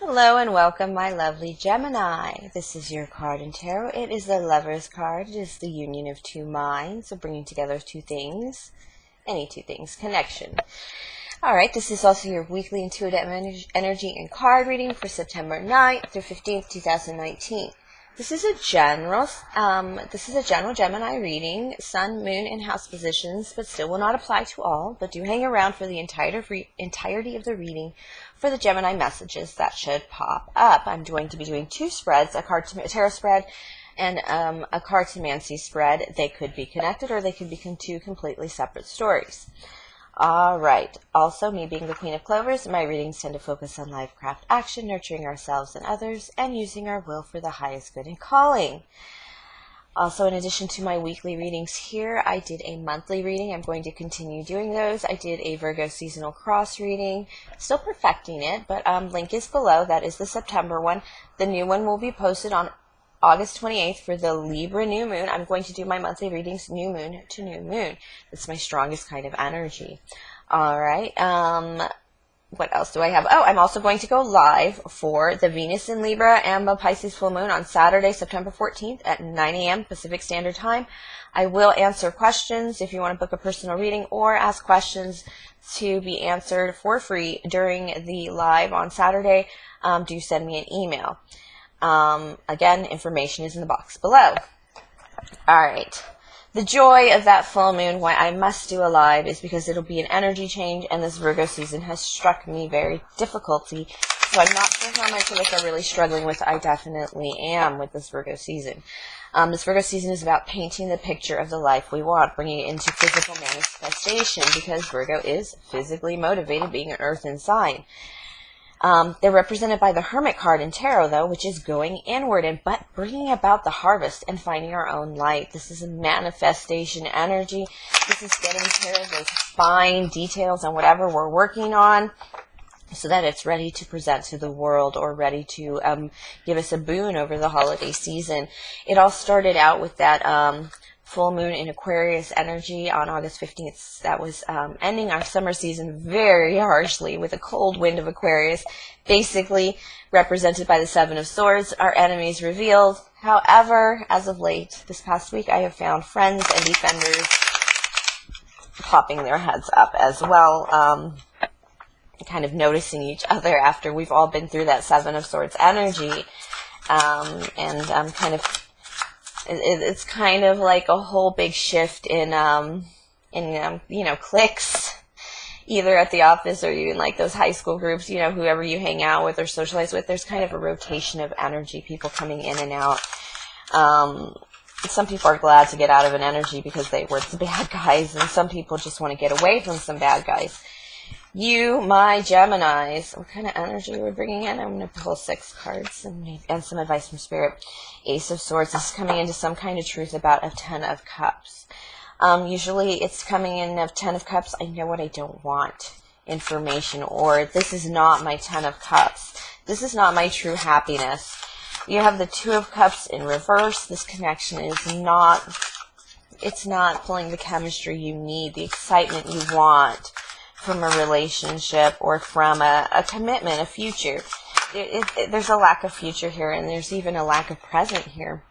Hello and welcome, my lovely Gemini. This is your card in tarot. It is the Lover's card. It is the union of two minds, so bringing together two things, any two things, connection. Alright, this is also your weekly intuitive energy and card reading for September 9th through 15th, 2019. This is a general Gemini reading, sun, moon, and house positions, but still will not apply to all, but do hang around for the entirety of the reading for the Gemini messages that should pop up. I'm going to be doing two spreads, a tarot spread and a Cartomancy spread. They could be connected or they could be two completely separate stories. Alright, also me being the Queen of Clovers, my readings tend to focus on life, craft, action, nurturing ourselves and others, and using our will for the highest good and calling. Also, in addition to my weekly readings here, I did a monthly reading. I'm going to continue doing those. I did a Virgo seasonal cross reading, still perfecting it, but link is below. That is the September one. The new one will be posted on August 28th for the Libra new moon. I'm going to do my monthly readings new moon to new moon. It's my strongest kind of energy. All right. What else do I have? Oh, I'm also going to go live for the Venus in Libra and the Pisces full moon on Saturday, September 14th at 9 a.m. Pacific Standard Time. I will answer questions if you want to book a personal reading or ask questions to be answered for free during the live on Saturday. Do send me an email. Again, information is in the box below. All right. The joy of that full moon, why I must do a live, is because it'll be an energy change, and this Virgo season has struck me very difficulty. So I'm not sure how much of us are really struggling with. I definitely am with this Virgo season. This Virgo season is about painting the picture of the life we want, bringing it into physical manifestation, because Virgo is physically motivated, being an earthen sign. They're represented by the Hermit card in tarot, though, which is going inward but bringing about the harvest and finding our own light. This is a manifestation energy. This is getting care of those fine details on whatever we're working on so that it's ready to present to the world or ready to give us a boon over the holiday season. It all started out with that full moon in Aquarius energy on August 15th. That was ending our summer season very harshly with a cold wind of Aquarius, basically represented by the Seven of Swords, our enemies revealed. However, as of late, this past week, I have found friends and defenders popping their heads up as well, kind of noticing each other after we've all been through that Seven of Swords energy, and kind of it's kind of like a whole big shift in cliques, either at the office or even like those high school groups, whoever you hang out with or socialize with. There's kind of a rotation of energy, people coming in and out. Some people are glad to get out of an energy because they were the bad guys, and some people just want to get away from some bad guys. You, my Geminis, what kind of energy we're bringing in? I'm going to pull 6 cards and some advice from Spirit. Ace of Swords is coming into some kind of truth about a 10 of Cups. Usually it's coming in of 10 of Cups. I know what I don't want information, or this is not my 10 of Cups. This is not my true happiness. You have the 2 of Cups in reverse. This connection is not, it's not pulling the chemistry you need, the excitement you want from a relationship or from a commitment, a future. There's a lack of future here, and there's even a lack of present here.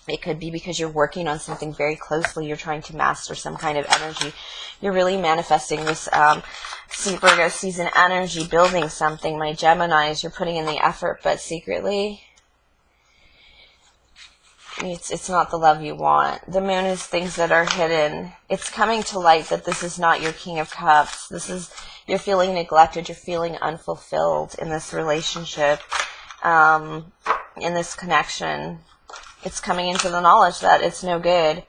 It could be because you're working on something very closely. You're trying to master some kind of energy. You're really manifesting this Virgo season energy, building something. My Geminis, you're putting in the effort, but secretly, it's not the love you want. The moon is things that are hidden. It's coming to light that this is not your King of Cups. You're feeling neglected. You're feeling unfulfilled in this relationship, in this connection. It's coming into the knowledge that it's no good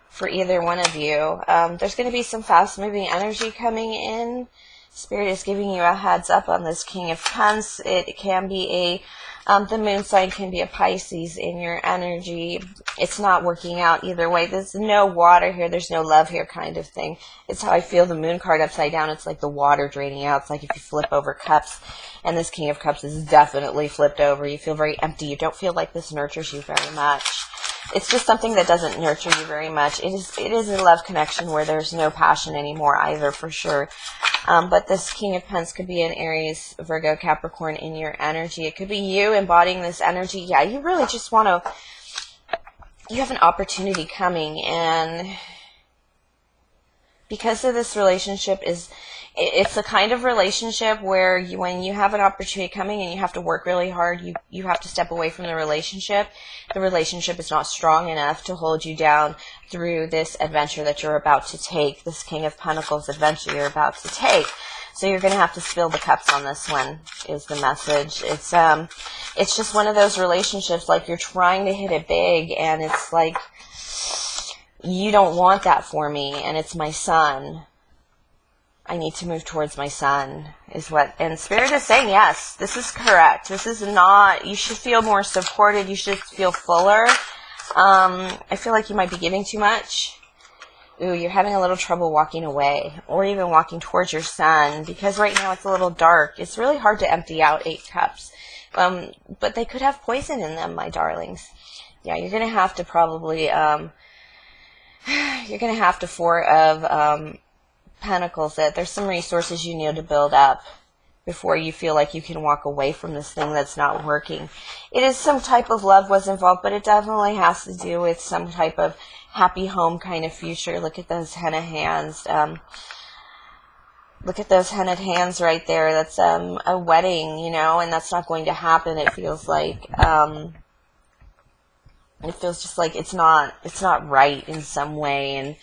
for either one of you. There's going to be some fast-moving energy coming in. Spirit is giving you a heads up on this King of Cups. It can be the moon sign can be a Pisces in your energy. It's not working out either way. There's no water here. There's no love here kind of thing. It's how I feel the moon card upside down. It's like the water draining out. It's like if you flip over cups, and this King of Cups is definitely flipped over. You feel very empty. You don't feel like this nurtures you very much. It's just something that doesn't nurture you very much. It is a love connection where there's no passion anymore either, for sure. But this King of Pentacles could be an Aries, Virgo, Capricorn in your energy. It could be you embodying this energy. Yeah, you really just want to, you have an opportunity coming, and because of this relationship it's a kind of relationship where when you have an opportunity coming and you have to work really hard, you have to step away from the relationship. The relationship is not strong enough to hold you down through this adventure that you're about to take, this King of Pentacles adventure you're about to take. So you're going to have to spill the cups on this one, is the message. It's just one of those relationships, like you're trying to hit it big, and it's like, you don't want that for me, and it's my son. I need to move towards my son, is what, and Spirit is saying, yes, this is correct. This is not, you should feel more supported. You should feel fuller. I feel like you might be giving too much. Ooh, you're having a little trouble walking away, or even walking towards your son, because right now it's a little dark. It's really hard to empty out 8 cups. But they could have poison in them, my darlings. Yeah, you're going to have to probably, you're going to have to 4 of Pentacles, that there's some resources you need to build up before you feel like you can walk away from this thing that's not working. It is some type of love was involved, but it definitely has to do with some type of happy home kind of future. Look at those henna hands. Look at those henna hands right there. That's a wedding, you know, and that's not going to happen. It feels like it feels just like it's not right in some way.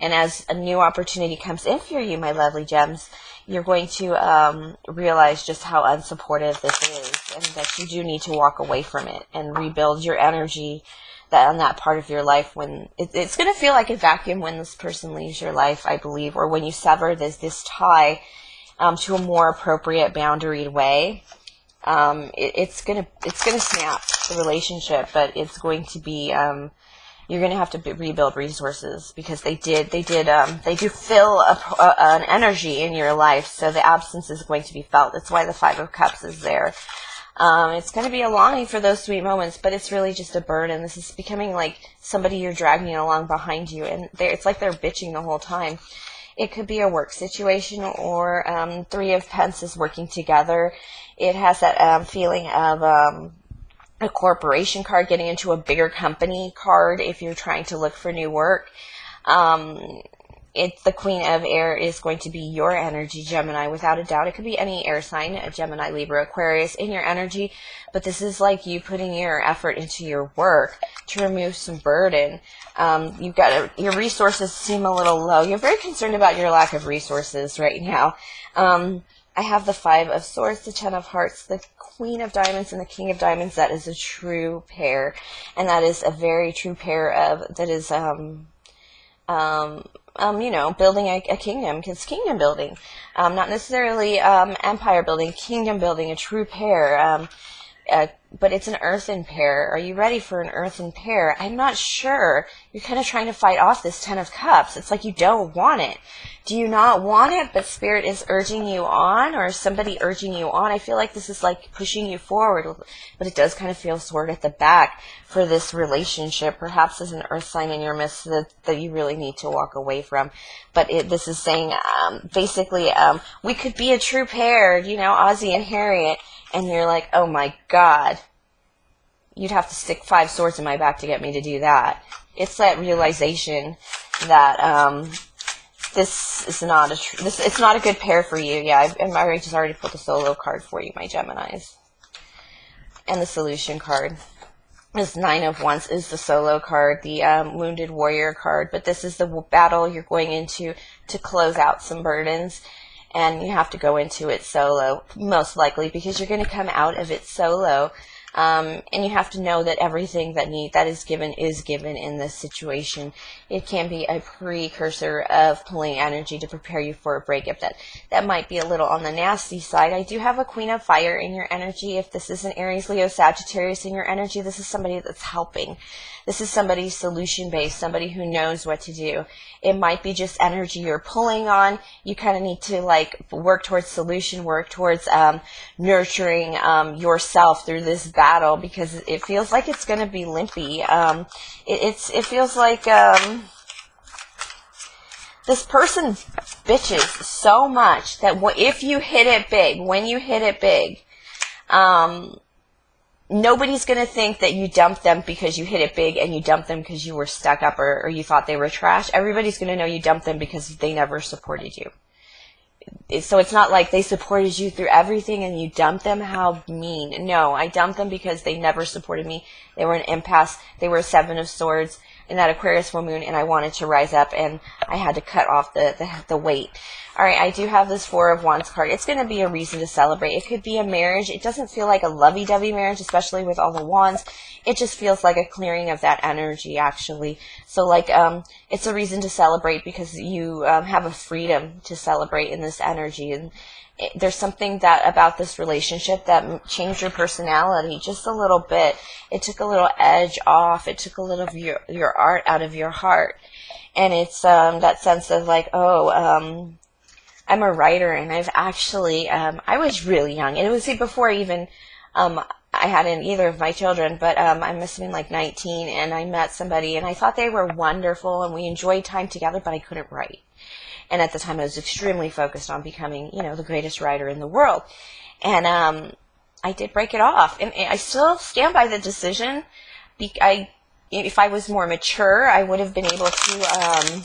And as a new opportunity comes in for you, my lovely gems, you're going to realize just how unsupportive this is, and that you do need to walk away from it and rebuild your energy on that part of your life. When it's going to feel like a vacuum when this person leaves your life, I believe, or when you sever this tie to a more appropriate, boundaried way. It's gonna snap the relationship, but it's going to be you're going to have to rebuild resources, because they do fill an energy in your life, so the absence is going to be felt. That's why the 5 of Cups is there. It's going to be a longing for those sweet moments, but it's really just a burden. This is becoming like somebody you're dragging along behind you, and it's like they're bitching the whole time. It could be a work situation, or 3 of Pentacles working together. It has that feeling of a corporation card, getting into a bigger company card if you're trying to look for new work. It's the Queen of Air is going to be your energy, Gemini, without a doubt. It could be any air sign, a Gemini, Libra, Aquarius, in your energy, but this is like you putting your effort into your work to remove some burden. You've got your resources seem a little low. You're very concerned about your lack of resources right now. I have the 5 of Swords, the 10 of Hearts, the Queen of Diamonds, and the King of Diamonds. That is a true pair, and that is a very true pair of, that is, you know, building a kingdom, because kingdom building, not necessarily empire building, kingdom building, a true pair. But it's an earthen pair. Are you ready for an earthen pair? I'm not sure. You're kind of trying to fight off this 10 of Cups. It's like you don't want it. Do you not want it, but Spirit is urging you on, or is somebody urging you on? I feel like this is like pushing you forward, but it does kind of feel sword at the back for this relationship. Perhaps there's an earth sign in your midst that you really need to walk away from. But this is saying, basically, we could be a true pair, you know, Ozzy and Harriet, and you're like, oh my God, you'd have to stick 5 swords in my back to get me to do that. It's that realization that this is not it's not a good pair for you. Yeah, I just already put the solo card for you, my Geminis. And the solution card. This 9 of Wands is the solo card, the Wounded Warrior card. But this is the battle you're going into to close out some burdens. And you have to go into it solo, most likely, because you're going to come out of it solo. And you have to know that everything that is given in this situation. It can be a precursor of pulling energy to prepare you for a breakup. That might be a little on the nasty side. I do have a Queen of Fire in your energy. If this is an Aries, Leo, Sagittarius in your energy, this is somebody that's helping. This is somebody solution-based, somebody who knows what to do. It might be just energy you're pulling on. You kind of need to like work towards solution, work towards nurturing yourself through this battle because it feels like it's going to be limpy. It feels like this person bitches so much that if you hit it big, when you hit it big, nobody's going to think that you dumped them because you hit it big and you dumped them because you were stuck up or you thought they were trash. Everybody's going to know you dumped them because they never supported you. So it's not like they supported you through everything and you dumped them. How mean. No, I dumped them because they never supported me. They were an impasse. They were a 7 of Swords in that Aquarius full moon, and I wanted to rise up, and I had to cut off the weight. All right, I do have this 4 of Wands card. It's going to be a reason to celebrate. It could be a marriage. It doesn't feel like a lovey-dovey marriage, especially with all the wands. It just feels like a clearing of that energy, actually. So, like, it's a reason to celebrate because you have a freedom to celebrate in this energy. And there's something about this relationship that changed your personality just a little bit. It took a little edge off. It took a little of your art out of your heart. And it's that sense of like, oh, I'm a writer, and I've actually, I was really young. And it was before even I had either of my children, but I must have been like 19, and I met somebody, and I thought they were wonderful, and we enjoyed time together, but I couldn't write. And at the time, I was extremely focused on becoming, the greatest writer in the world. And I did break it off. And I still stand by the decision. If I was more mature, I would have been able to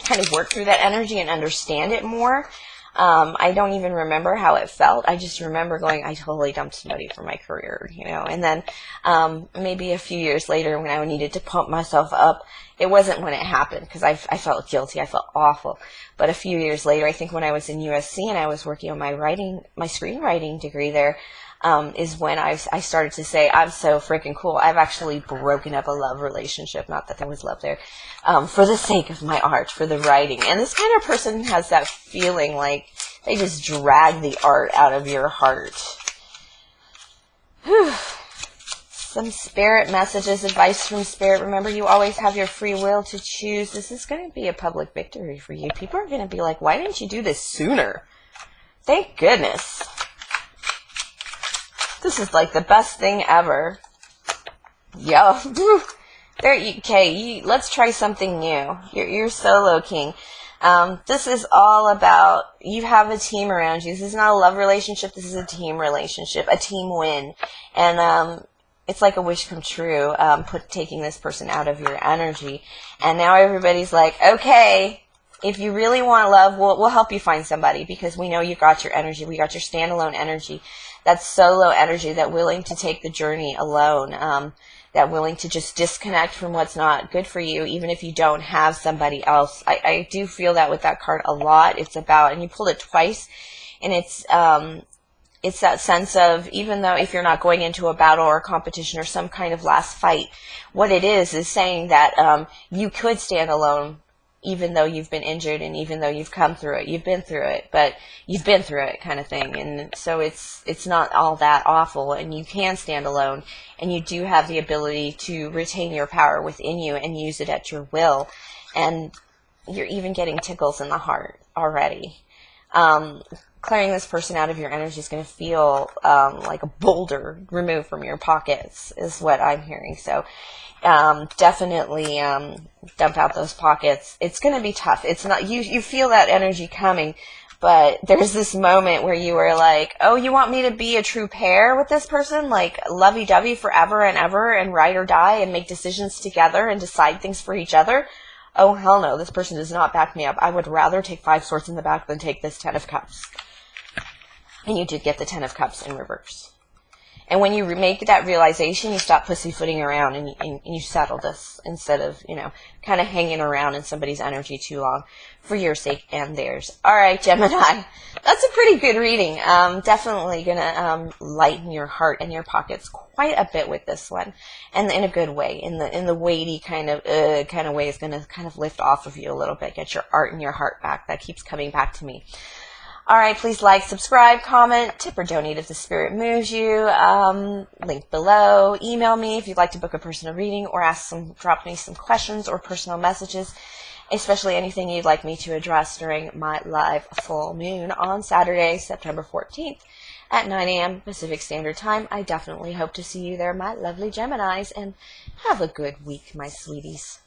kind of work through that energy and understand it more. I don't even remember how it felt. I just remember going, I totally dumped somebody for my career, And then maybe a few years later when I needed to pump myself up, it wasn't when it happened because I felt guilty. I felt awful. But a few years later, I think when I was in USC and I was working on my screenwriting degree there, is when I started to say, I'm so freaking cool. I've actually broken up a love relationship. Not that there was love there. For the sake of my art, for the writing. And this kind of person has that feeling like they just drag the art out of your heart. Whew. Some spirit messages, advice from spirit. Remember, you always have your free will to choose. This is going to be a public victory for you. People are going to be like, why didn't you do this sooner? Thank goodness. This is like the best thing ever. Yo. Okay, let's try something new. You're solo king. This is all about, you have a team around you. This is not a love relationship. This is a team relationship, a team win. And, it's like a wish come true, taking this person out of your energy. And now everybody's like, okay, if you really want love, we'll help you find somebody because we know you got your energy. We got your standalone energy. That solo energy, that willing to take the journey alone, that willing to just disconnect from what's not good for you, even if you don't have somebody else. I do feel that with that card a lot. It's about, and you pulled it twice, and it's that sense of, even though if you're not going into a battle or a competition or some kind of last fight, what it is saying that you could stand alone even though you've been injured and even though you've come through it. You've been through it, but you've been through it kind of thing. And so it's not all that awful, and you can stand alone, and you do have the ability to retain your power within you and use it at your will. And you're even getting tickles in the heart already. Clearing this person out of your energy is going to feel like a boulder removed from your pockets is what I'm hearing. So definitely dump out those pockets. It's going to be tough. It's not, you feel that energy coming, but there's this moment where you were like, oh, you want me to be a true pair with this person? Like lovey-dovey forever and ever and ride or die and make decisions together and decide things for each other? Oh, hell no. This person does not back me up. I would rather take 5 swords in the back than take this 10 of cups. And you did get the 10 of cups in reverse. And when you make that realization, you stop pussyfooting around and you settle this instead of, kind of hanging around in somebody's energy too long for your sake and theirs. All right, Gemini. That's a pretty good reading. Definitely going to lighten your heart and your pockets quite a bit with this one. And in a good way. In the weighty kind of way is going to kind of lift off of you a little bit. Get your art and your heart back. That keeps coming back to me. All right, please like, subscribe, comment, tip or donate if the spirit moves you. Link below. Email me if you'd like to book a personal reading or drop me some questions or personal messages, especially anything you'd like me to address during my live full moon on Saturday, September 14th at 9 a.m. Pacific Standard Time. I definitely hope to see you there, my lovely Geminis, and have a good week, my sweeties.